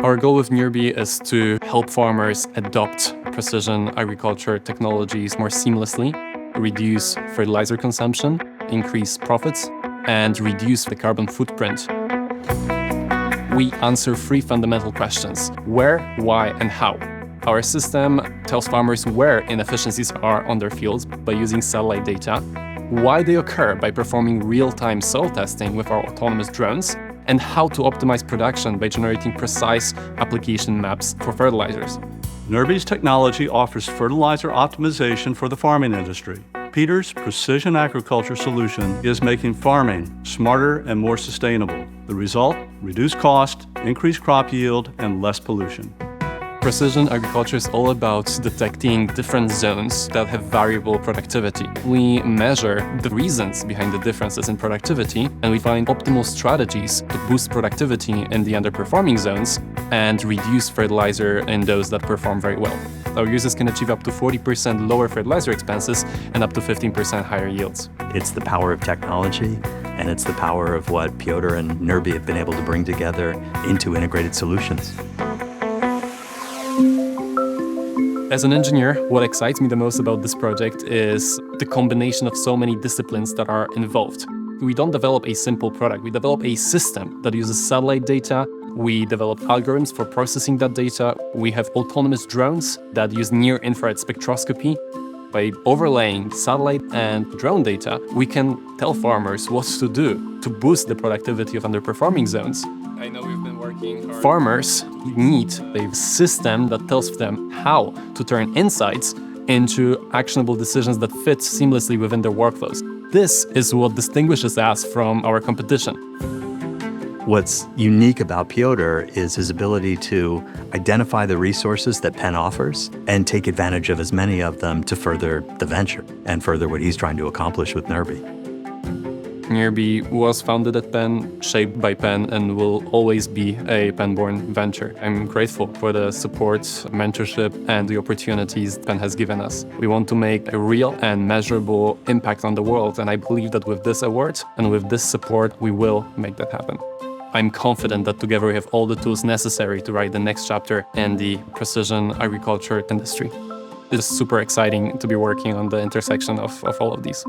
Our goal with Nirby is to help farmers adopt precision agriculture technologies more seamlessly, reduce fertilizer consumption, increase profits, and reduce the carbon footprint. We answer three fundamental questions: where, why, and how. Our system tells farmers where inefficiencies are on their fields by using satellite data, why they occur by performing real-time soil testing with our autonomous drones, and how to optimize production by generating precise application maps for fertilizers. Nirby's technology offers fertilizer optimization for the farming industry. Peter's precision agriculture solution is making farming smarter and more sustainable. The result? Reduced cost, increased crop yield, and less pollution. Precision agriculture is all about detecting different zones that have variable productivity. We measure the reasons behind the differences in productivity, and we find optimal strategies to boost productivity in the underperforming zones and reduce fertilizer in those that perform very well. Our users can achieve up to 40% lower fertilizer expenses and up to 15% higher yields. It's the power of technology, and it's the power of what Piotr and Nirby have been able to bring together into integrated solutions. As an engineer, what excites me the most about this project is the combination of so many disciplines that are involved. We don't develop a simple product, we develop a system that uses satellite data. We develop algorithms for processing that data. We have autonomous drones that use near-infrared spectroscopy. By overlaying satellite and drone data, we can tell farmers what to do to boost the productivity of underperforming zones. I know we've been working hard. Farmers need a system that tells them how to turn insights into actionable decisions that fit seamlessly within their workflows. This is what distinguishes us from our competition. What's unique about Piotr is his ability to identify the resources that Penn offers and take advantage of as many of them to further the venture and further what he's trying to accomplish with Nirby. Nirby was founded at Penn, shaped by Penn, and will always be a Penn-born venture. I'm grateful for the support, mentorship, and the opportunities Penn has given us. We want to make a real and measurable impact on the world, and I believe that with this award and with this support, we will make that happen. I'm confident that together we have all the tools necessary to write the next chapter in the precision agriculture industry. It's super exciting to be working on the intersection of all of these.